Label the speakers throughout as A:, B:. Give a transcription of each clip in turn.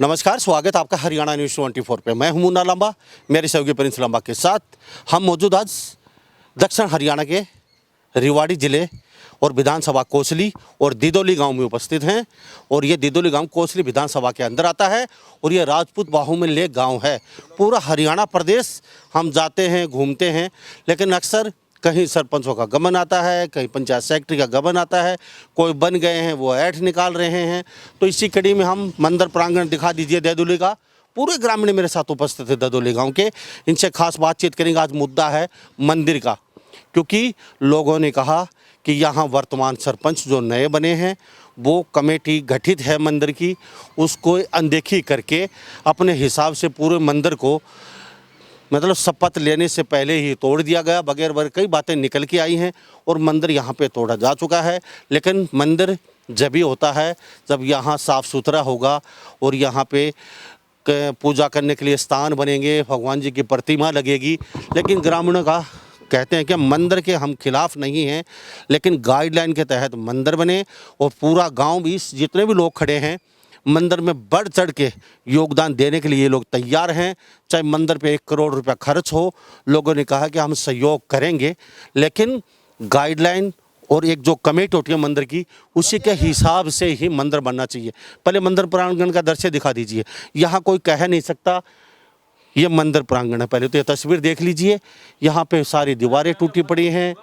A: नमस्कार, स्वागत आपका हरियाणा न्यूज़ 24 पे। मैं हूं मुन्ना लांबा, मेरे सहयोगी प्रिंस लांबा के साथ हम मौजूद आज दक्षिण हरियाणा के रेवाड़ी ज़िले और विधानसभा कोसली और दिदोली गांव में उपस्थित हैं। और ये दिदोली गांव कोसली विधानसभा के अंदर आता है और ये राजपूत बाहुल्य गांव है। पूरा हरियाणा प्रदेश हम जाते हैं, घूमते हैं, लेकिन अक्सर कहीं सरपंचों का गबन आता है, कहीं पंचायत सेक्रेटरी का गबन आता है, कोई बन गए हैं वो ऐठ निकाल रहे हैं। तो इसी कड़ी में हम मंदिर प्रांगण दिखा दीजिए दिदोली का। पूरे ग्रामीण मेरे साथ उपस्थित है दिदोली गांव के, इनसे खास बातचीत करेंगे। आज मुद्दा है मंदिर का, क्योंकि लोगों ने कहा कि यहाँ वर्तमान सरपंच जो नए बने हैं वो कमेटी गठित है मंदिर की, उसको अनदेखी करके अपने हिसाब से पूरे मंदिर को मतलब शपथ लेने से पहले ही तोड़ दिया गया। बगैर कई बातें निकल के आई हैं और मंदिर यहाँ पे तोड़ा जा चुका है। लेकिन मंदिर जब ही होता है जब यहाँ साफ़ सुथरा होगा और यहाँ पे पूजा करने के लिए स्थान बनेंगे, भगवान जी की प्रतिमा लगेगी। लेकिन ग्रामीणों का कहते हैं कि मंदिर के हम खिलाफ नहीं हैं, लेकिन गाइडलाइन के तहत मंदिर बने और पूरा गांव भी, जितने भी लोग खड़े हैं मंदिर में बढ़ चढ़ के योगदान देने के लिए ये लोग तैयार हैं। चाहे मंदिर पे 1 करोड़ रुपया खर्च हो, लोगों ने कहा कि हम सहयोग करेंगे, लेकिन गाइडलाइन और एक जो कमेटी होती है मंदिर की, उसी के हिसाब से ही मंदिर बनना चाहिए। पहले मंदिर प्रांगण का दृश्य दिखा दीजिए। यहाँ कोई कह नहीं सकता ये मंदिर प्रांगण है। पहले तो ये तस्वीर देख लीजिए, यहाँ पे सारी दीवारें टूटी पड़ी हैं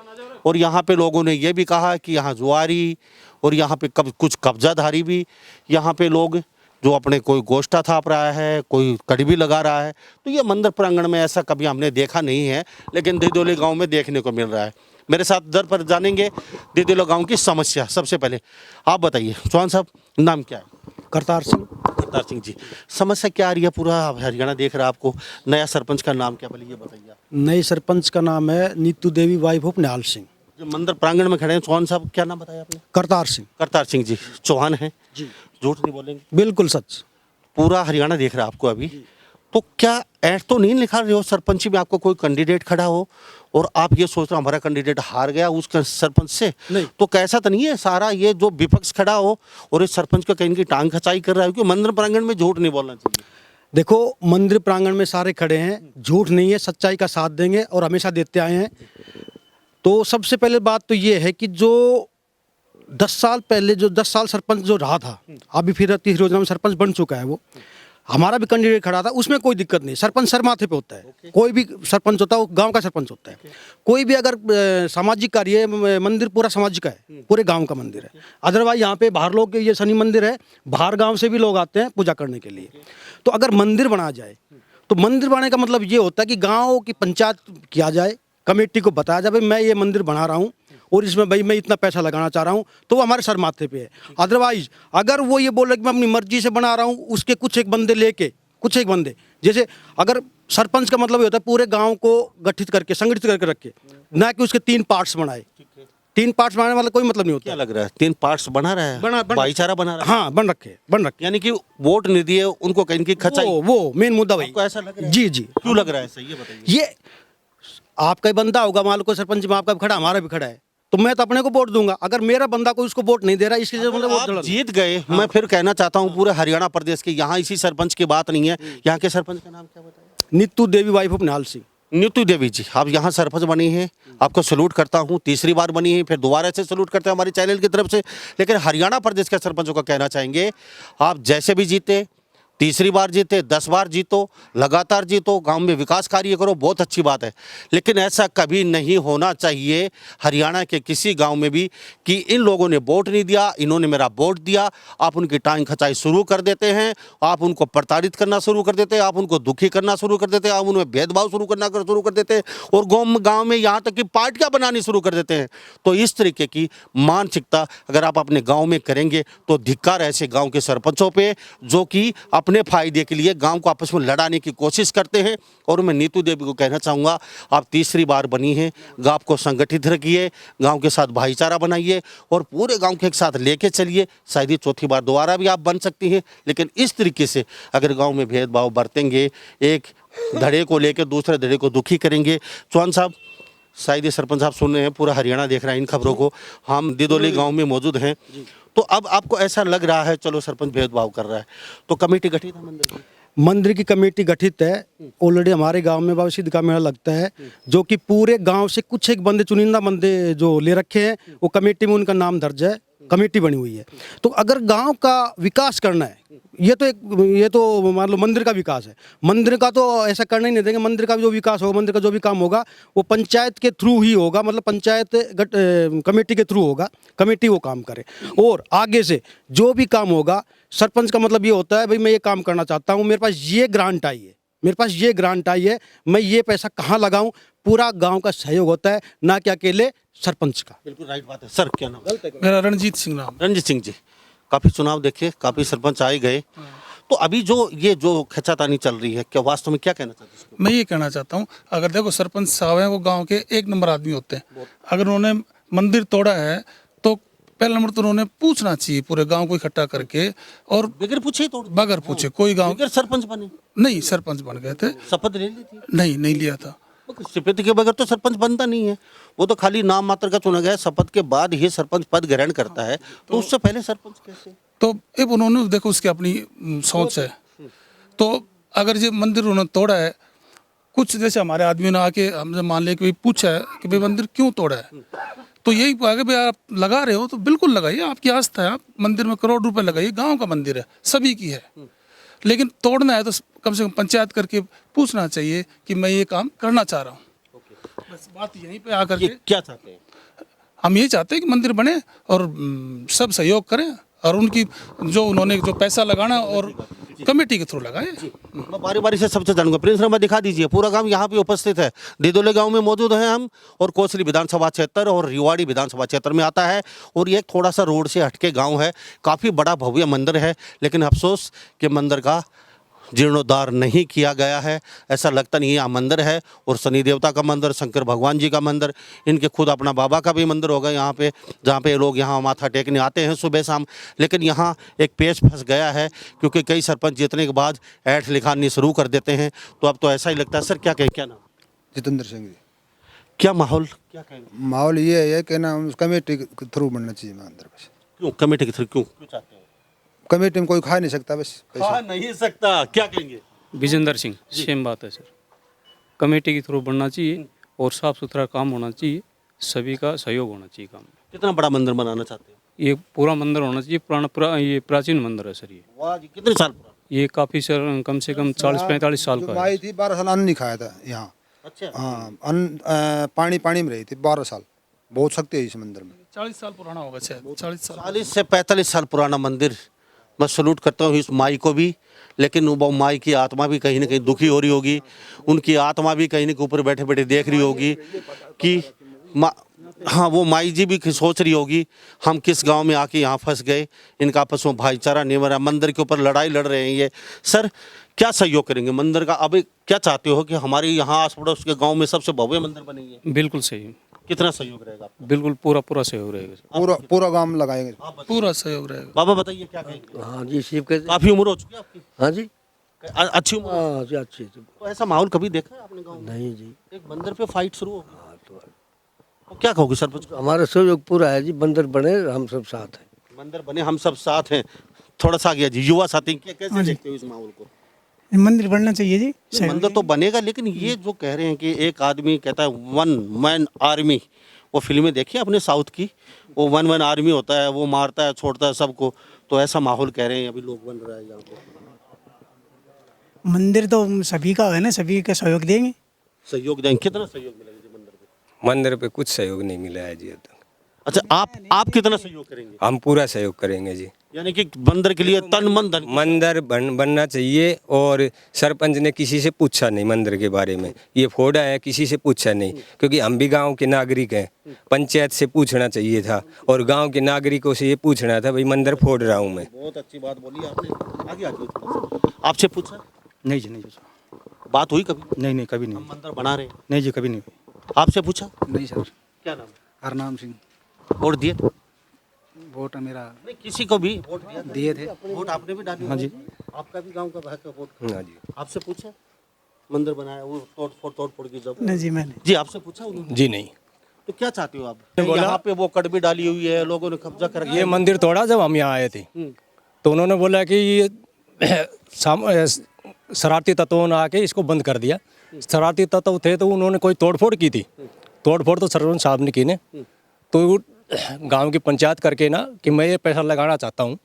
A: और यहाँ पे लोगों ने ये भी कहा कि यहाँ जुआरी और यहाँ पे कुछ कब्जाधारी भी, यहाँ पे लोग जो अपने कोई गोष्ठा थाप रहा है, कोई कड़वी लगा रहा है। तो ये मंदिर प्रांगण में ऐसा कभी हमने देखा नहीं है, लेकिन दिदोली गांव में देखने को मिल रहा है। मेरे साथ दर पर जानेंगे दिदोली गांव की समस्या। सबसे पहले आप बताइए, चौहान साहब, नाम क्या है?
B: करतार सिंह।
A: करतार सिंह जी, समस्या क्या आ रही है? पूरा हरियाणा देख रहा है आपको। नया सरपंच का नाम क्या, पहले ये बताइए।
B: नई सरपंच का नाम है नीतू देवी, वाइफ ऑफ निहाल सिंह।
A: जो मंदिर प्रांगण में खड़े हैं चौहान साहब, क्या नाम बताया आपने?
B: करतार सिंह।
A: करतार सिंह जी चौहान हैं
B: जी,
A: झूठ नहीं बोलेंगे?
B: बिल्कुल सच।
A: पूरा हरियाणा देख रहा है आपको अभी। तो क्या ऐड तो नहीं लिखा रहे हो सरपंची में आपको कोई कैंडिडेट खड़ा हो और आप ये सोच रहे हो हमारा कैंडिडेट हार गया उस सरपंच से?
B: नहीं।
A: तो कैसा तो नहीं है सारा ये जो विपक्ष खड़ा हो और इस सरपंच को कहीं की टांग खचाई कर रहा है? क्योंकि मंदिर प्रांगण में झूठ नहीं बोलना चाहिए।
B: देखो, मंदिर प्रांगण में सारे खड़े हैं, झूठ नहीं है, सच्चाई का साथ देंगे और हमेशा देते आए हैं। तो सबसे पहले बात तो ये है कि जो 10 साल पहले जो 10 साल सरपंच जो रहा था, अभी फिर तीसरी योजना में सरपंच बन चुका है, वो हमारा भी कैंडिडेट खड़ा था, उसमें कोई दिक्कत नहीं। सरपंच सर माथे पे होता है। कोई भी सरपंच होता है वो गांव का सरपंच होता है। कोई भी अगर सामाजिक कार्य, मंदिर पूरा सामाजिक का है, पूरे गांव का मंदिर है। अदरवाइज यहाँ पे बाहर लोग, ये शनि मंदिर है, बाहर गांव से भी लोग आते हैं पूजा करने के लिए। तो अगर मंदिर बना जाए तो मंदिर बनाने का मतलब ये होता है कि गाँव की पंचायत किया जाए, कमेटी को बताया जाए भाई मैं ये मंदिर बना रहा हूँ और इसमें भाई मैं इतना पैसा लगाना चाह रहा हूँ, तो वो हमारे सर माथे पे है। अदरवाइज अगर वो ये बोले कि मैं अपनी मर्जी से बना रहा हूँ, उसके कुछ एक बंदे जैसे, अगर सरपंच का मतलब ये होता है पूरे गांव को गठित करके, संगठित करके रखे, ना कि उसके 3 पार्ट्स बनाए। 3 पार्ट्स बनाने वाला कोई मतलब नहीं होता।
A: क्या लग रहा है 3 पार्ट्स बना रहा है? भाईचारा बना रहा है?
B: हाँ, बन रखे।
A: यानी कि वोट नहीं दिए उनको कहीं की खचाई,
B: वो मेन मुद्दा भाई।
A: आपको ऐसा लग रहा है?
B: जी जी।
A: क्यों लग रहा है ऐसा, ये बताइए।
B: ये आपका ही बंदा होगा, मान लो कोई सरपंच में आपका भी खड़ा, हमारा भी खड़ा है, तो मैं तो अपने को वोट दूंगा। अगर मेरा बंदा कोई उसको वोट नहीं दे रहा, इसके मतलब
A: आप जीत गए। मैं फिर कहना चाहता हूँ पूरे हरियाणा प्रदेश के, यहाँ इसी सरपंच की बात नहीं है, यहाँ के सरपंच का नाम क्या बताया?
B: नीतू देवी, वाइफ ऑफ निहाल सिंह।
A: नीतू देवी जी, आप यहाँ सरपंच बनी हैं, आपको सैल्यूट करता हूँ। तीसरी बार बनी है, फिर दोबारा से सैल्यूट करते हैं हमारी चैनल की तरफ से। लेकिन हरियाणा प्रदेश के सरपंचों को कहना चाहेंगे, आप जैसे भी जीते, तीसरी बार जीते, 10 बार जीतो, लगातार जीतो, गांव में विकास कार्य करो, बहुत अच्छी बात है। लेकिन ऐसा कभी नहीं होना चाहिए हरियाणा के किसी गांव में भी कि इन लोगों ने वोट नहीं दिया, इन्होंने मेरा वोट दिया, आप उनकी टांग खचाई शुरू कर देते हैं, आप उनको प्रताड़ित करना शुरू कर देते हैं, आप उनको दुखी करना शुरू कर देते हैं, आप उनमें भेदभाव शुरू कर देते हैं और गाँव में यहाँ तक कि पार्टियाँ बनानी शुरू कर देते हैं। तो इस तरीके की मानसिकता अगर आप अपने गाँव में करेंगे तो धिक्कार ऐसे गाँव के सरपंचों पर जो कि अपने फायदे के लिए गांव को आपस में लड़ाने की कोशिश करते हैं। और मैं नीतू देवी को कहना चाहूँगा, आप तीसरी बार बनी हैं, गांव को संगठित रखिए, गांव के साथ भाईचारा बनाइए और पूरे गांव के एक साथ लेके चलिए। शायद ही चौथी बार दोबारा भी आप बन सकती हैं। लेकिन इस तरीके से अगर गाँव में भेदभाव बरतेंगे, एक धड़े को लेकर दूसरे धड़े को दुखी करेंगे। चौहान साहब, शायद ये सरपंच साहब सुन रहे हैं, पूरा हरियाणा देख रहा है इन खबरों को। हम दिदोली गाँव में मौजूद हैं, तो अब आपको ऐसा लग रहा है चलो सरपंच भेदभाव कर रहा है, तो कमेटी गठित है मंदिर की?
B: मंदिर की कमेटी गठित है ऑलरेडी। हमारे गांव में बाबा सिद्ध का मेला लगता है, जो कि पूरे गांव से कुछ एक बंदे, चुनिंदा बंदे जो ले रखे हैं, वो कमेटी में उनका नाम दर्ज है, कमेटी बनी हुई है। तो अगर गांव का विकास करना है, ये तो मान लो मंदिर का विकास है, मंदिर का तो ऐसा करना ही नहीं देंगे। मंदिर का जो विकास होगा, मंदिर का जो भी काम होगा, वो पंचायत के थ्रू ही होगा, मतलब पंचायत कमेटी के थ्रू होगा, कमेटी वो काम करे। और आगे से जो भी काम होगा, सरपंच का मतलब ये होता है भाई मैं ये काम करना चाहता हूँ, मेरे पास ये ग्रांट आई है, मेरे पास ये ग्रांट आई है, मैं ये पैसा कहाँ लगाऊं। पूरा गांव का सहयोग होता है, ना कि अकेले सरपंच का।
A: बिल्कुल राइट बात है। सर क्या नाम?
C: मेरा रणजीत सिंह नाम।
A: रणजीत सिंह जी, काफी चुनाव देखे, काफी सरपंच आए गए, तो अभी जो खींचातानी चल रही है, क्या वास्तव में क्या कहना चाहते हैं इसको?
C: मैं ये कहना चाहता हूँ, अगर देखो सरपंच साहब हैं, वो गांव के एक नंबर आदमी होते हैं। अगर उन्होंने मंदिर तोड़ा है तो पहला नंबर तो उन्होंने पूछना चाहिए पूरे गांव को इकट्ठा करके, और
A: बगैर पूछे ही तोड़?
C: बगैर पूछे कोई गांव
A: बगैर सरपंच बने?
C: नहीं, सरपंच बन गए थे।
A: शपथ ले ली थी?
C: नहीं लिया था।
A: शपथ के बगैर तो सरपंच बनता नहीं है, वो तो खाली नाम मात्र का चुना गया है। शपथ के बाद ही सरपंच पद ग्रहण करता है, तो उससे पहले सरपंच कैसे?
C: तो अब उन्होंने देखो उसकी अपनी सोच है। तो अगर ये मंदिर उन्होंने तोड़ा है, कुछ जैसे हमारे आदमी ने आके हमसे मान ले कि पूछा है कि भाई मंदिर क्यों तोड़ा है, तो यही आगे भाई आप लगा रहे हो तो बिल्कुल लगाइए, आपकी आस्था है, आप मंदिर में करोड़ रुपए लगाइए, गांव का मंदिर है, सभी की है। लेकिन तोड़ना है तो कम से कम पंचायत करके पूछना चाहिए कि मैं ये काम करना चाह रहा हूँ। बस बात यहीं पे आकर के
A: क्या चाहते हैं?
C: हम ये चाहते हैं कि मंदिर बने और सब सहयोग करें, और उनकी जो उन्होंने जो पैसा लगाना और कमेटी के थ्रू लगाए।
A: मैं बारी बारी से सबसे जानूंगा। प्रिंस रामा दिखा दीजिए, पूरा गांव यहाँ पे उपस्थित है। दिदोले गांव में मौजूद हैं हम, और कोसली विधानसभा क्षेत्र और रिवाड़ी विधानसभा क्षेत्र में आता है, और ये थोड़ा सा रोड से हटके गांव है। काफ़ी बड़ा भव्य मंदिर है, लेकिन अफसोस कि मंदिर का जीर्णोद्धार नहीं किया गया है। ऐसा लगता नहीं यहाँ मंदिर है, और शनि देवता का मंदिर, शंकर भगवान जी का मंदिर, इनके खुद अपना बाबा का भी मंदिर होगा यहाँ पे, जहाँ पे लोग यहाँ माथा टेकने आते हैं सुबह शाम। लेकिन यहाँ एक पेच फंस गया है, क्योंकि कई सरपंच जीतने के बाद ऐठ लिखानी शुरू कर देते हैं। तो अब तो ऐसा ही लगता है। सर क्या कहें, क्या नाम?
D: जितेंद्र सिंह जी।
A: क्या माहौल, क्या कहेंगे?
D: माहौल ये है कि ना कमेटी के थ्रू बनना चाहिए मंदिर। बस
A: क्यों कमेटी के थ्रू, क्यों चाहते हैं?
D: कमेटी में कोई खा नहीं सकता, बस
A: खा नहीं सकता, क्या कहेंगे?
E: विजेंद्र सिंह, सेम बात है सर। कमेटी के थ्रू बनना चाहिए और साफ सुथरा काम होना चाहिए, सभी का सहयोग होना चाहिए काम में।
A: कितना बड़ा मंदिर बनाना चाहते हैं?
E: ये पूरा मंदिर होना चाहिए, ये प्राचीन मंदिर है सर। ये
A: वाह जी, कितने साल पुराना?
E: ये काफ़ी सर कम से कम 40-45 साल का है।
D: माई थी 12 साल अन्न नहीं खाया था यहाँ।
A: अच्छा,
D: हाँ, अन्न पानी में रही थी 12 साल। बहुत शक्ति है इस मंदिर में।
C: 40 साल पुराना होगा शायद, 40 साल।
A: 40 से 45 साल पुराना मंदिर। मैं सलूट करता हूँ इस माई को भी, लेकिन वो माई की आत्मा भी कहीं ना कहीं दुखी हो रही होगी। उनकी आत्मा भी कहीं ना कहीं ऊपर बैठे बैठे देख रही होगी कि हाँ, वो माई जी भी सोच रही होगी हम किस गांव में आके यहाँ फंस गए, इनका आपस में भाईचारा नहीं बना, मंदिर के ऊपर लड़ाई लड़ रहे हैं ये। सर क्या सहयोग करेंगे मंदिर का? अब क्या चाहते हो कि हमारे यहाँ आस पड़ोस के गाँव में सबसे भव्य मंदिर बनेंगे?
E: बिल्कुल सही,
A: कितना सहयोग रहेगा आपका?
E: बिल्कुल पूरा सहयोग रहेगा सर।
D: पूरा गांव में लगाएंगे।
C: पूरा सहयोग रहेगा।
A: बाबा बताइए क्या कहेंगे?
F: हाँ जी, शिव के।
A: काफी उम्र हो चुकी है आपकी?
F: हाँ जी,
A: अच्छी उम्र?
F: हाँ जी, अच्छी तो
A: तो ऐसा माहौल कभी देखा है आपने गाँव में?
F: नहीं जी।
A: एक मंदिर पे फाइट शुरू हो गई,
F: हाँ
A: तो क्या कहोगे सरपंच को?
F: हमारा सहयोग पूरा है जी, बंदर बने हम सब साथ हैं।
A: मंदिर बने हम सब साथ हैं। थोड़ा सा गया जी, युवा साथी कैसे देखते हो इस माहौल को?
G: मंदिर बनना चाहिए जी।
A: ये मंदिर तो बनेगा, लेकिन ये जो कह रहे हैं कि एक आदमी कहता है वन मैन आर्मी, वो फिल्में देखी अपने साउथ की, वो वन मैन आर्मी होता है, वो मारता है छोड़ता है सबको, तो ऐसा माहौल कह रहे हैं अभी लोग बन रहा है यहाँ पे।
G: मंदिर तो सभी का है ना, सभी का सहयोग देंगे।
A: सहयोग देंगे, कितना सहयोग मिलेगा जी मंदिर पे?
H: मंदिर पे कुछ सहयोग नहीं मिला है जी अब तक।
A: अच्छा, आप कितना सहयोग करेंगे?
H: हम पूरा सहयोग करेंगे जी।
A: यानी कि मंदिर के लिए तन मन धन।
H: मंदिर बनना चाहिए, और सरपंच ने किसी से पूछा नहीं मंदिर के बारे में, ये फोड़ा है किसी से पूछा नहीं, क्योंकि हम भी गांव के नागरिक हैं। पंचायत से पूछना चाहिए था, और गांव के नागरिकों से ये पूछना था भाई मंदिर फोड़ रहा हूँ मैं।
A: बहुत अच्छी बात बोली आपने। आगे आगे आपसे पूछा?
B: नहीं जी, नहीं जी,
A: बात हुई कभी?
B: नहीं कभी
A: हम मंदिर बना रहे हैं।
B: नहीं जी, कभी नहीं हुई।
A: आपसे पूछा?
B: नहीं सर।
A: क्या नाम है?
B: हरनाम सिंह।
A: वोट दिए?
B: वोट मेरा
A: नहीं, किसी को भी वोट
B: दिए थे।
A: वोट आपने भी डाली?
B: हाँ जी।
A: आपका भी गांव का भाई का वोट?
H: हाँ जी।
A: आपसे पूछा मंदिर बनाया वो तोड़ फोड़ की जब?
G: नहीं जी, मैंने
A: जी आपसे पूछा उन्होंने?
H: जी नहीं।
A: तो क्या चाहते हो आप? यहाँ पे वो कड़बी डाली हुई है, लोगों ने कब्जा कर
I: ये मंदिर तोड़ा जब हम यहाँ आए थे तो उन्होंने बोला कि ये शरारती तत्वों ने आके इसको बंद कर दिया। शरारती तत्व थे तो उन्होंने कोई तोड़फोड़ की थी। तोड़फोड़ तो सरपंच साहब ने की ने, तो गांव की पंचायत करके ना कि मैं ये पैसा लगाना चाहता हूँ,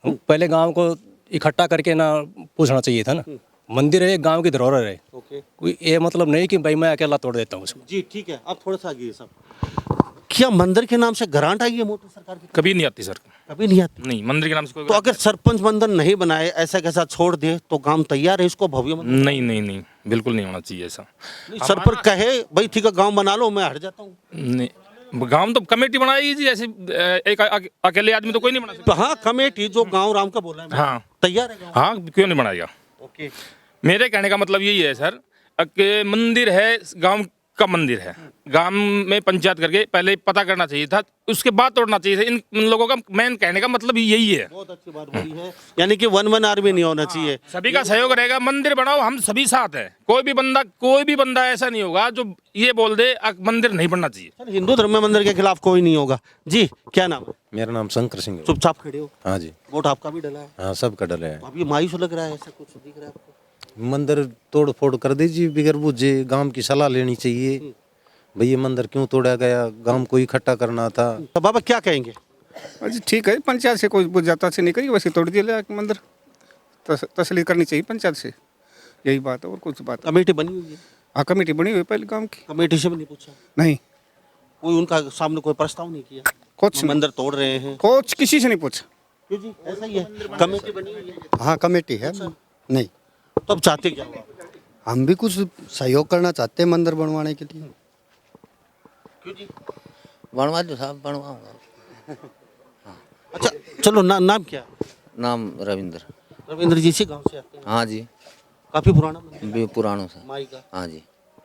I: पहले गांव को इकट्ठा करके ना पूछना चाहिए था ना। मंदिर है, गांव की धरोहर है, कोई ये मतलब नहीं कि भाई मैं अकेला तोड़ देता हूँ उसको।
A: जी ठीक है, आप थोड़ा सा आगे सब। क्या मंदिर के नाम से ग्रांट आई है मोदी सरकार की?
J: कभी नहीं आती सर,
A: कभी नहीं आती।
J: नहीं मंदिर के नाम से कोई
A: तो अगर सरपंच मंदिर नहीं बनाए, ऐसा कैसा छोड़ दे, तो गांव तैयार है इसको भव्य मंदिर?
J: नहीं नहीं नहीं, बिल्कुल नहीं होना चाहिए ऐसा।
A: सरपंच कहे भाई ठीक है गांव बना लो, मैं हट जाता हूँ।
J: नहीं, गांव तो कमेटी बनाएगी जी, ऐसे एक अकेले आदमी तो कोई नहीं बना
A: तो
J: सकता।
A: हाँ, कमेटी जो गांव राम का बोला है,
J: हाँ
A: तैयार है गाँव?
J: हाँ, क्यों नहीं बनाएगा।
A: ओके,
J: मेरे कहने का मतलब यही है सर कि मंदिर है, गांव का मंदिर है, गांव में पंचायत करके पहले पता करना चाहिए था, उसके बाद तोड़ना चाहिए था। इन लोगों का मेन कहने का मतलब यही है।
A: बहुत अच्छी बात बोली है, यानी कि वन आर्मी नहीं होना चाहिए।
J: सभी का सहयोग रहेगा, मंदिर बनाओ, हम सभी साथ हैं। कोई भी बंदा ऐसा नहीं होगा जो ये बोल दे मंदिर नहीं बनना चाहिए।
A: सर, हिंदू धर्म में मंदिर के खिलाफ कोई नहीं होगा। जी क्या नाम है?
K: मेरा नाम शंकर सिंह है।
A: चुपचाप खड़े हो।
K: हाँ जी।
A: वोट आपका भी डला है?
K: हाँ, सबका डला है।
A: अभी मायूस लग रहा है, ऐसा कुछ दिख रहा है आपको?
K: मंदिर तोड़ फोड़ कर दीजिए बिगर बुझे, गांव की सलाह लेनी चाहिए। भाई ये मंदिर क्यों तोड़ा गया, गांव को इकट्ठा करना था।
A: तो बाबा क्या कहेंगे?
L: जी ठीक है, पंचायत से कोई बुझाता से नहीं करी, वैसे तोड़ दिया मंदिर। तसली करनी चाहिए पंचायत से, यही बात है और कुछ बात।
A: कमेटी बनी हुई है?
L: हाँ, कमेटी बनी हुई है पहले गांव की।
A: कमेटी से भी नहीं पूछा?
L: नहीं,
A: कोई उनका सामने कोई प्रस्ताव नहीं किया?
L: कुछ
A: मंदिर तोड़ रहे हैं,
L: कुछ किसी से नहीं पूछा।
A: क्यों जी, ऐसा ही है? कमेटी बनी हुई है?
D: हाँ, कमेटी है। नहीं,
A: तो अब चाहते क्या हो आप?
D: हम भी कुछ सहयोग करना चाहते हैं मंदिर बनवाने के लिए।
A: क्यों जी?
F: बनवा दो साहब, बनवाऊंगा।
A: अच्छा चलो, नाम क्या?
F: नाम रविंद्र।
A: रविंद्र जी से गांव से आते हैं?
F: हाँ जी,
A: काफी पुराना मंदिर
F: भी पुरानों से।
A: माई का?
F: हाँ जी।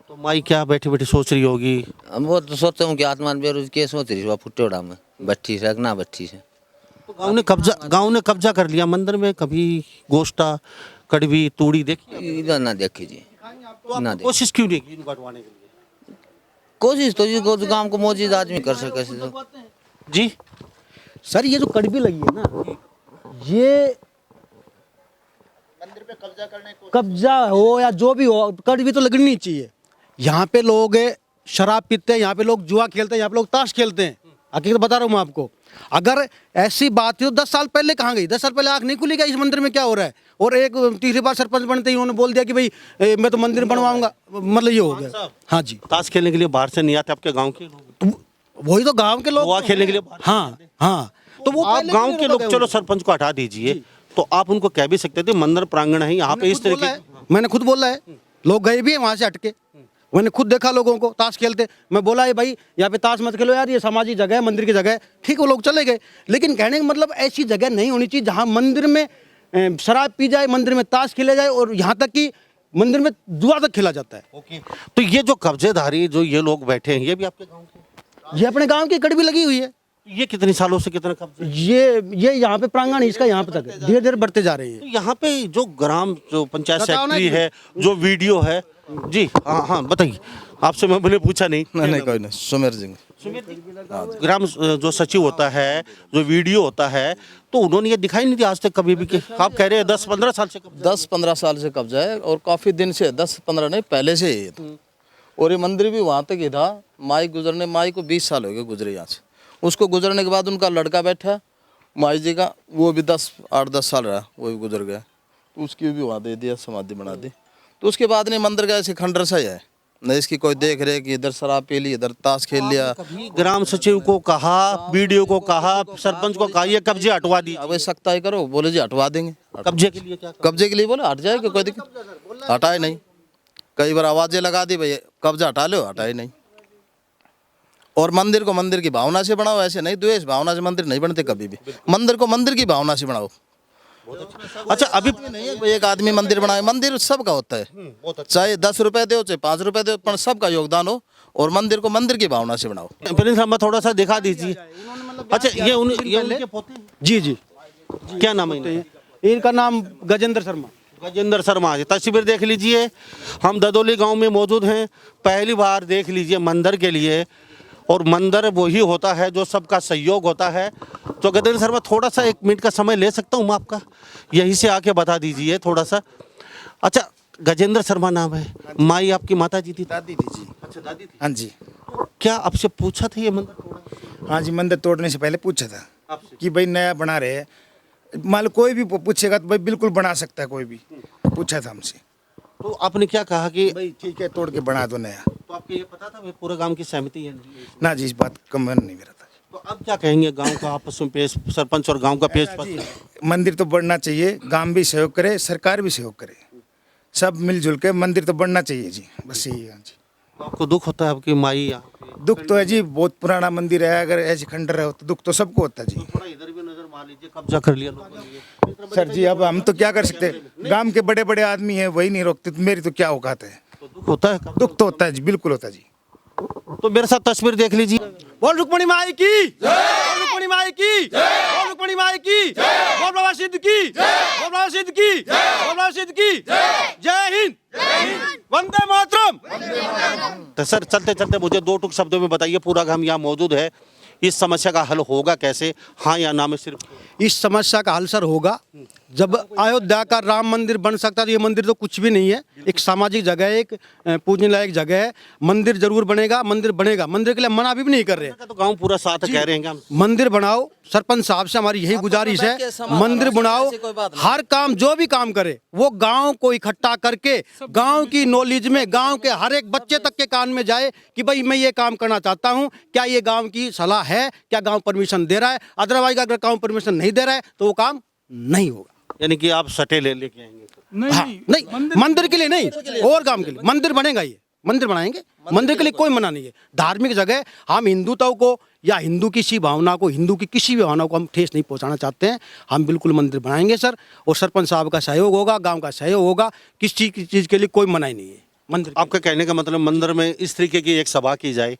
A: तो माई क्या बैठी बैठी सोच रही होगी?
F: हम वो तो सोचता हूँ कि आत्मान बेरोज के सोच रही है फुटेड़ा में बट्ठी से ना बट्ठी से।
A: तो गांव ने कब्जा कर लिया मंदिर में। कभी गोष्ठा कड़वी तूड़ी देखी?
F: इधर ना देखी जी,
A: तो
F: ना
A: आप
F: देखी।
A: कोशिश क्यों नहीं की इनको हटवाने के लिए?
F: कोशिश तो जी गांव को मौजूद आदमी कर सके तो।
A: जी
B: सर, ये जो कड़बी लगी है ना, ये कब्जा हो या जो भी हो, कड़बी तो लगनी नहीं चाहिए। यहाँ पे लोग शराब पीते हैं, यहाँ पे लोग जुआ खेलते हैं, यहाँ पे लोग ताश खेलते हैं। हकीकत बता रहा हूँ मैं आपको। अगर ऐसी बात है तो 10 साल पहले कहाँ गई? 10 साल पहले आँख नहीं खुली क्या इस मंदिर में क्या हो रहा है? और एक तीसरी बार सरपंच बनते ही उन्होंने बोल दिया कि भाई मैं तो मंदिर बनवाऊंगा, मतलब ये हो गया। हाँ जी,
A: ताश खेलने के लिए बाहर से नहीं आते आपके गांव के लोग?
B: तो वही तो गांव के लोग
A: जुआ खेलने के लिए बाहर?
B: हाँ हाँ, तो वो
A: आप
B: पहले
A: गांव
B: क्यों
A: के
B: नहीं
A: लोग,
B: रोका
A: चलो
B: गया?
A: सरपंच को हटा दीजिए, तो आप उनको कह भी सकते थे मंदिर प्रांगण है यहाँ पे इस तरीके।
B: मैंने खुद बोला है, लोग गए भी हैं वहाँ से हटके। मैंने खुद देखा लोगों को ताश खेलते। मैं बोला है भाई यहाँ पे ताश मत खेलो यार, ये सामाजिक जगह है, मंदिर की जगह है। ठीक, वो लोग चले गए। लेकिन कहने का मतलब ऐसी जगह नहीं होनी चाहिए जहाँ मंदिर में शराब पी जाए, मंदिर में ताश खेले जाए, और यहाँ तक कि मंदिर में जुआ तक खेला जाता है।
A: ओके, तो ये जो कब्जेदारी जो ये लोग बैठे हैं, ये भी आपके गाँव के?
B: ये अपने गाँव की कड़वी लगी हुई है।
A: ये कितने सालों से कितना कब्जे?
B: ये यहाँ पे प्रांगण है इसका, यहाँ पे तक धीरे धीरे बढ़ते जा रहे हैं।
A: तो यहाँ पे जो जो पंचायत
B: बताओ ना
A: सेक्रेटरी
B: कि-
A: है, जो वीडियो है जी, हाँ हाँ बताइए। आपसे मैंने पूछा नहीं।
K: नहीं कोई नहीं, सुमेर सिंह।
A: ग्राम जो सचिव होता है, जो वीडियो होता है, तो उन्होंने ये दिखाई नहीं दिया आज तक कभी भी कि आप कह रहे हैं 10-15 साल से कब्जा?
M: 10-15 साल से कब्जा है, और काफ़ी दिन से, 10-15 नहीं पहले से ही था। और ये मंदिर भी वहाँ तक ही था। माई को 20 साल हो गए गुजरे यहाँ से। उसको गुजरने के बाद उनका लड़का बैठा माई जी का, वो भी 8-10 साल रहा, वो भी गुजर गया। तो उसकी भी वहाँ दे दिया, समाधि बना दी। तो उसके बाद नहीं मंदिर का ऐसे खंडर सा ही है, न इसकी कोई देख रेख। इधर शराब पी ली, इधर ताश खेल लिया।
A: कभी ग्राम सचिव को कहा, वीडियो को कहा, सरपंच को कहा ये कब्जे हटवा दी?
M: अब सख्ता ही करो, बोले जी हटवा देंगे।
A: कब्जे के लिए क्या?
M: कब्जे के लिए बोले हट जाएगा, कोई दिक्कत। हटाए नहीं, कई बार आवाजें लगा दी, भाई कब्जा हटा लो, हटाए नहीं। और मंदिर को मंदिर की भावना से बनाओ, ऐसे नहीं द्वेष भावना से मंदिर नहीं बनते कभी भी। मंदिर को मंदिर की भावना से बनाओ।
A: अच्छा, अभी
M: नहीं है एक आदमी मंदिर बनाए, मंदिर सबका होता है, चाहे 10 रुपए दो चाहे 5 रुपए दो, पर सबका योगदान हो। और मंदिर को मंदिर की भावना से बनाओ।
A: प्रिंस साहब थोड़ा सा दिखा दीजिए। अच्छा, ये उनके पोते हैं?
B: जी जी।
A: क्या नाम है इनका?
B: इनका नाम गजेंद्र शर्मा।
A: गजेंद्र शर्मा जी, तस्वीर देख लीजिए। हम ददोली गांव में मौजूद हैं। पहली बार देख लीजिए मंदिर के लिए और मंदिर वही होता है जो सबका सहयोग होता है। तो गजेंद्र शर्मा, थोड़ा सा 1 मिनट का समय ले सकता हूँ मैं आपका? यहीं से आके बता दीजिए थोड़ा सा। अच्छा, गजेंद्र शर्मा नाम है, माई आपकी माता जी थी?
N: दादी थी जी।
A: अच्छा, दादी थी।
N: हाँ जी।
A: क्या आपसे पूछा था ये मंदिर तोड़ा?
N: हाँ जी, मंदिर तोड़ने से पहले पूछा था कि भाई नया बना रहे हैं, मान लो कोई भी पूछेगा तो भाई बिल्कुल बना सकता है कोई भी, पूछा था हमसे।
A: तो आपने क्या कहा कि
N: भाई ठीक है, तोड़ के बना दो नया।
A: तो आपको ये पता था भाई पूरे गांव की सहमति है?
N: ना जी, इस बात का मन नहीं मेरा था।
A: तो अब क्या कहेंगे गांव का आपस में पेश, सरपंच और गांव का पेश?
N: मंदिर तो बढ़ना चाहिए, गांव भी सहयोग करे, सरकार भी सहयोग करे, सब मिलजुल के मंदिर तो बढ़ना चाहिए जी, बस यही है। हाँ जी।
A: आपको दुख होता है आपकी माई?
N: दुख तो है जी, बहुत पुराना मंदिर है, अगर ऐसे खंडर है तो दुख तो सबको होता है जी।
A: थोड़ा इधर भी नजर मार लीजिए, कब्जा कर लिया लोगों ने।
N: सर जी, अब हम तो क्या कर सकते हैं, गांव के बड़े बड़े आदमी हैं, वही नहीं रोकते, तो मेरी तो क्या औकात है।
A: तो दुख होता है?
N: दुख तो होता है जी, बिल्कुल होता है जी।
A: तो मेरे साथ तस्वीर देख लीजिए।
B: बोल रुक्मणी माई की, बोल रुक्मणी माई की, बोल रुक्मणी माई की, बोल बाबा सिद्ध की, बोल बाबा सिद्ध की, बोल बाबा सिद्ध की। जय हिंद, वंदे मातरम।
A: तो सर, चलते चलते मुझे 2 टूक शब्दों में बताइए, पूरा गांव यहाँ मौजूद है, इस समस्या का हल होगा कैसे? हाँ या ना में सिर्फ?
B: इस समस्या का हल सर होगा जब अयोध्या का राम मंदिर बन सकता है। तो ये मंदिर तो कुछ भी नहीं है, एक सामाजिक जगह है, एक पूजने लायक जगह है। मंदिर जरूर बनेगा, मंदिर बनेगा, मंदिर के लिए मना भी नहीं कर रहे हैं।
A: तो गांव पूरा साथ कह रहे हैं हम
B: मंदिर बनाओ। सरपंच साहब से हमारी यही गुजारिश है, मंदिर बनाओ। हर काम, जो भी काम करे वो गांव को इकट्ठा करके, गांव की नॉलेज में, गांव के हर एक बच्चे तक के कान में जाए कि भाई मैं ये काम करना चाहता हूं, क्या ये गांव की सलाह है, क्या गांव परमिशन दे रहा है? अदरवाइज अगर गांव परमिशन नहीं दे रहा है तो वो काम नहीं होगा।
A: यानी कि आप सटे लेके आएंगे?
B: हाँ, नहीं, मंदिर के लिए नहीं, और काम के लिए मंदिर बनेगा। ये मंदिर बनाएंगे, मंदिर के लिए कोई मना नहीं है। धार्मिक जगह, हम हिंदुत्व को या हिंदू की किसी भावना को, हिंदू की किसी भी भावना को हम ठेस नहीं पहुंचाना चाहते हैं। हम बिल्कुल मंदिर बनाएंगे सर, और सरपंच साहब का सहयोग होगा, गांव का सहयोग होगा, किसी चीज़ के लिए कोई मनाही नहीं है। मंदिर,
A: आपका कहने का मतलब मंदिर में इस तरीके की एक सभा की जाए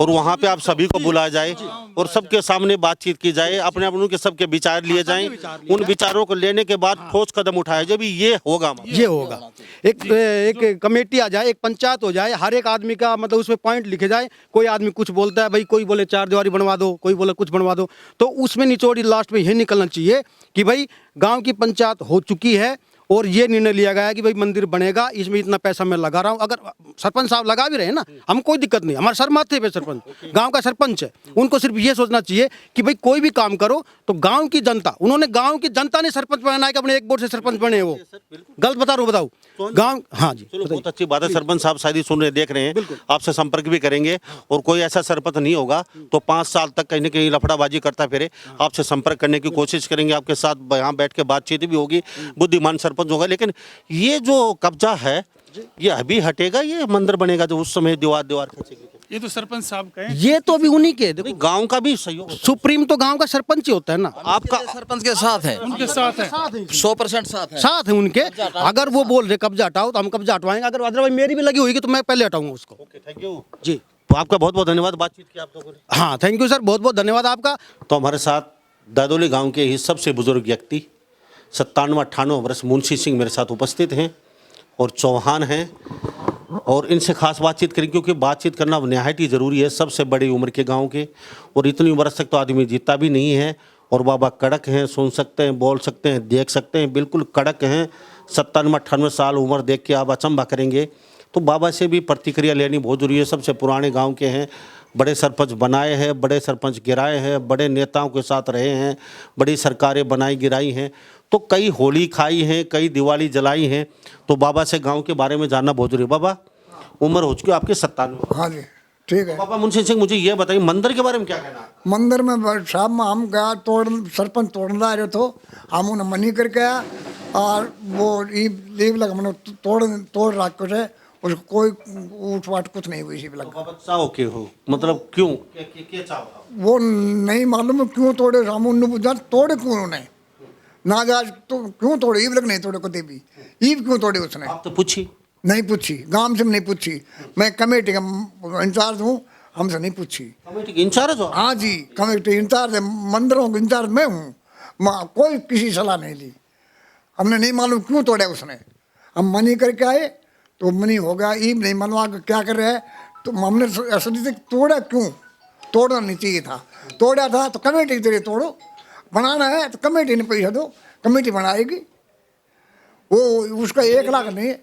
A: और वहाँ पे आप सभी को बुलाया जाए और सबके सामने बातचीत की जाए, अपने अपनों के सबके विचार लिए जाएं, उन विचारों को लेने के बाद ठोस कदम उठाया जाए। भी ये होगा,
B: ये होगा। एक कमेटी आ जाए, एक पंचायत हो जाए, हर एक आदमी का मतलब उसमें पॉइंट लिखे जाए। कोई आदमी कुछ बोलता है, भाई कोई बोले 4 दीवारी बनवा दो, कोई बोले कुछ बनवा दो, तो उसमें निचोड़ी लास्ट में यही निकलना चाहिए कि भाई गाँव की पंचायत हो चुकी है और ये निर्णय लिया गया है कि भाई मंदिर बनेगा, इसमें इतना पैसा मैं लगा रहा हूँ। अगर सरपंच साहब लगा भी रहे हैं ना, हम कोई दिक्कत नहीं, हमारे सर माथे पे सरपंच, गांव का सरपंच है, उनको सिर्फ ये सोचना चाहिए कि भाई कोई भी काम करो तो गांव की जनता, उन्होंने गांव की जनता ने सरपंच बनाया है कि अपने एक वोट से सरपंच बने। वो गलत बता रहा हूँ, बताओ गाँव। हाँ जी,
A: चलो बहुत अच्छी बात है। सरपंच साहब शायद ही सुन रहे, देख रहे हैं, आपसे संपर्क भी करेंगे और कोई ऐसा सरपंच नहीं होगा तो 5 साल तक कहीं ना कहीं लफड़ाबाजी करता फिरे, आपसे संपर्क करने की कोशिश करेंगे, आपके साथ यहाँ बैठ के बातचीत भी होगी, बुद्धिमान सरपंच होगा। लेकिन ये जो कब्जा है ये अभी हटेगा, ये मंदिर बनेगा जो उस समय दीवार खींचेगी?
C: ये तो सरपंच साहब का है,
B: ये तो अभी उन्हीं के, देखो
A: गांव का भी सहयोग,
B: सुप्रीम तो गांव का सरपंच ही होता है ना।
A: आपका
M: सरपंच के साथ है,
C: उनके साथ है,
M: 100% साथ
B: है उनके। अगर वो बोल रहे कब्जा हटाओ तो हम कब्जा हटवाएंगे, अगर अदरवाइज मेरी भी लगी होगी तो मैं पहले हटाऊंगा उसको।
A: ओके, थैंक यू
B: जी।
A: तो आपका बहुत बहुत धन्यवाद, बातचीत की आप लोगों ने।
B: हाँ, थैंक यू सर, बहुत बहुत धन्यवाद आपका।
A: तो हमारे साथ दादोली गांव के ही सबसे बुजुर्ग व्यक्ति 97-98 वर्ष मुंशी सिंह मेरे साथ उपस्थित हैं और चौहान हैं, और इनसे खास बातचीत करें क्योंकि बातचीत करना नहायत ही ज़रूरी है। सबसे बड़ी उम्र के गांव के, और इतनी उम्र तक तो आदमी जीता भी नहीं है। और बाबा कड़क हैं, सुन सकते हैं, बोल सकते हैं, देख सकते हैं, बिल्कुल कड़क हैं। 97-98 साल उम्र देख के आप अचंभा करेंगे। तो बाबा से भी प्रतिक्रिया लेनी बहुत ज़रूरी है। सबसे पुराने गाँव के हैं, बड़े सरपंच बनाए हैं, बड़े सरपंच गिराए हैं, बड़े नेताओं के साथ रहे हैं, बड़ी सरकारें बनाई गिराई हैं, तो कई होली खाई हैं, कई दिवाली जलाई हैं। तो बाबा से गांव के बारे में जानना बहुत जरूरी है। बाबा, उम्र हो चुकी है आपकी 97।
O: हाँ जी, ठीक है।
A: बाबा मुंशी सिंह, मुझे ये बताइए मंदिर के बारे में क्या कहना है?
O: मंदिर में शाम में हम गया सरपंच तोड़ना रहे तो हम उन्हें मनी करके आया, और वो लीव लगा मैंने तोड़ रख के उसको कोई ऊट वाट कुछ नहीं हुई।
A: चाहो के हो मतलब क्यों, क्या चाहो?
O: वो नहीं मालूम क्यों तोड़े, रामू तोड़े क्यों उन्होंने ना जा, तो क्यों तोड़े, ईब लग नहीं तोड़े कभी भी, ईब क्यों तोड़े उसने?
A: आप तो पूछी
O: नहीं, पूछी गांव से नहीं पूछी, मैं कमेटी का इंचार्ज हूँ, हमसे नहीं पूछी।
A: कमेटी के इंचार्ज हो?
O: हाँ जी, कमेटी इंचार्ज है, मंदिरों का इंचार्ज मैं हूँ। कोई किसी सलाह नहीं ली, हमने नहीं मालूम क्यों तोड़ा उसने। हम मनी करके आए तो मनी हो गया, ईब नहीं मनवा क्या कर रहे हैं, तो हमने असली से तोड़ा क्यों, तोड़ना नहीं चाहिए था। तोड़ा था तो कमेटी के जरिए तोड़ो, बनाना है तो कमेटी ने पैसा दो, कमेटी बनाएगी। वो उसका 1 लाख नहीं,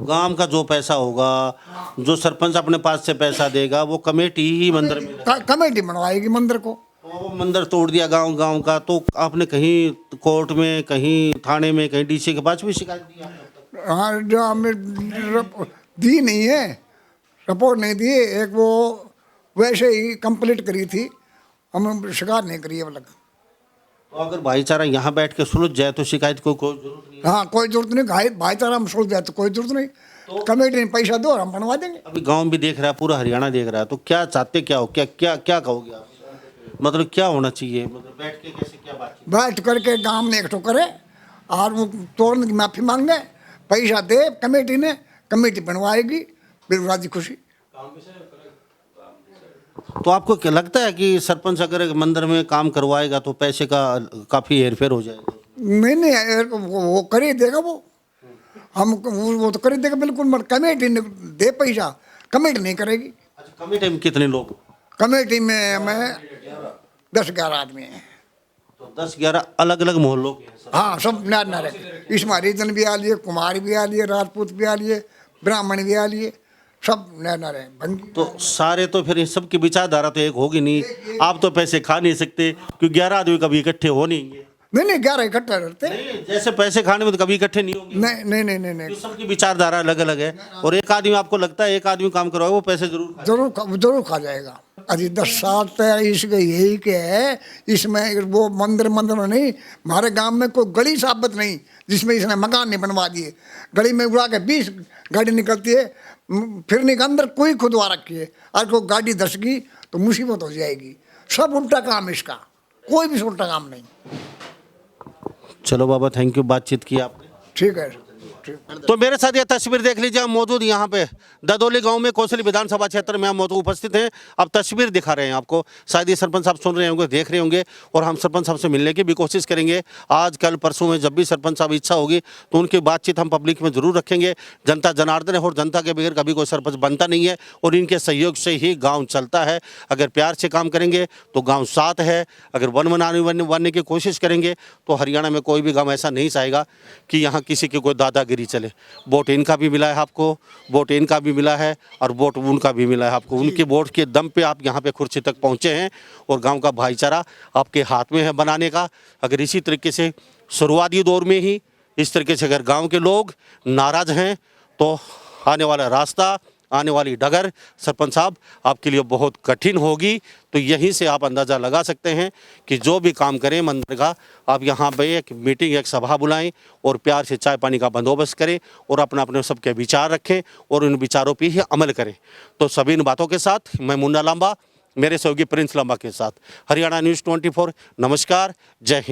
A: गांव का जो पैसा होगा, जो सरपंच अपने पास से पैसा देगा, वो कमेटी ही मंदिर में
O: कमेटी बनवाएगी मंदिर को।
A: वो मंदिर तोड़ दिया गांव का, तो आपने कहीं कोर्ट में, कहीं थाने में, कहीं डीसी के पास भी शिकायत दी?
O: हाँ, जो हमें दी नहीं है, रिपोर्ट नहीं दी। एक वो वैसे ही कंप्लीट करी थी, हमने शिकायत नहीं करी है अलग।
A: तो अगर भाईचारा यहाँ बैठ के सुलझ जाए तो शिकायत को कोई जरूरत नहीं?
O: हाँ, कोई जरूरत नहीं, भाईचारा में सुलझ जाए तो कोई जरूरत नहीं। तो कमेटी ने पैसा दो और हम बनवा देंगे।
A: अभी गांव भी देख रहा है, पूरा हरियाणा देख रहा है, तो क्या चाहते, क्या हो, क्या कहोगे आप? मतलब क्या होना चाहिए, मतलब बैठ के कैसे, क्या बात?
O: बैठ करके गांव में एकठो करे और वो तोड़ने की माफी मांगे, पैसा दे कमेटी ने, कमेटी बनवाएगी, बिल्कुल राजी खुशी।
A: तो आपको क्या लगता है कि सरपंच अगर मंदिर में काम करवाएगा तो पैसे का काफी हेरफेर हो जाएगा?
O: नहीं, वो कर ही देगा, वो तो कर ही देगा बिल्कुल, मगर कमेटी ने दे पैसा, कमेटी नहीं करेगी।
A: अच्छा, कमेटी में कितने लोग?
O: कमेटी में हमें 10-11 आदमी हैं।
A: तो 10-11 अलग अलग मोहल्लों के?
O: हाँ, सब नारे, इसमें हरिजन भी आ लिए, कुमार भी आ लिए, राजपूत भी आ लिए, ब्राह्मण भी आ लिए, सब नारे भंगी।
A: तो सारे तो फिर सब की विचारधारा तो एक होगी नहीं। आप तो पैसे खा नहीं सकते क्योंकि 11 आदमी कभी इकट्ठे हो नहीं।
O: नहीं, 11 इकट्ठा रहते।
A: जैसे पैसे खाने में तो कभी इकट्ठे नहीं होंगे।
O: नहीं।
A: सबकी विचारधारा अलग अलग है, और एक आदमी आपको लगता है, एक आदमी काम करवाए वो पैसे
O: जरूर खा जाएगा। अरे 10 साल तक इसके यही के है, इसमें वो मंदिर नहीं, हमारे गांव में कोई गली साबित नहीं जिसमें इसने मकान नहीं बनवा दिए। गली में उड़ा के 20 गाड़ी निकलती है, फिरने के अंदर कोई खुदवा रखी है, और कोई गाड़ी धस गई तो मुसीबत हो जाएगी। सब उल्टा काम इसका, कोई भी उल्टा काम नहीं।
A: चलो बाबा, थैंक यू, बातचीत की आपने।
O: ठीक है।
A: तो मेरे साथ ये तस्वीर देख लीजिए, हम मौजूद यहाँ पे ददोली गांव में कोसली विधानसभा क्षेत्र में हम मौजूद उपस्थित हैं। अब तस्वीर दिखा रहे हैं आपको, शायद ये सरपंच साहब सुन रहे होंगे, देख रहे होंगे, और हम सरपंच साहब से मिलने की भी कोशिश करेंगे। आज कल परसों में जब भी सरपंच साहब इच्छा होगी तो उनकी बातचीत हम पब्लिक में जरूर रखेंगे। जनता जनार्दन है, और जनता के बगैर कभी कोई सरपंच बनता नहीं है, और इनके सहयोग से ही गाँव चलता है। अगर प्यार से काम करेंगे तो गाँव साथ है, अगर बनने की कोशिश करेंगे तो हरियाणा में कोई भी गाँव ऐसा नहीं चाहेगा कि यहाँ किसी की कोई दादागिरी चले। वोट इनका भी मिला है आपको, वोट इनका भी मिला है, और वोट उनका भी मिला है आपको। उनके वोट के दम पे आप यहाँ पे कुर्सी तक पहुँचे हैं, और गांव का भाईचारा आपके हाथ में है बनाने का। अगर इसी तरीके से शुरुआती दौर में ही इस तरीके से अगर गांव के लोग नाराज हैं तो आने वाला रास्ता, आने वाली डगर सरपंच साहब आपके लिए बहुत कठिन होगी। तो यहीं से आप अंदाज़ा लगा सकते हैं कि जो भी काम करें मंदिर का, आप यहाँ पे एक मीटिंग, एक सभा बुलाएं, और प्यार से चाय पानी का बंदोबस्त करें, और अपने सबके विचार रखें, और उन विचारों पे ही अमल करें। तो सभी इन बातों के साथ मैं मुन्ना लांबा, मेरे सहयोगी प्रिंस लांबा के साथ, हरियाणा न्यूज़ 24, नमस्कार, जय हिंद।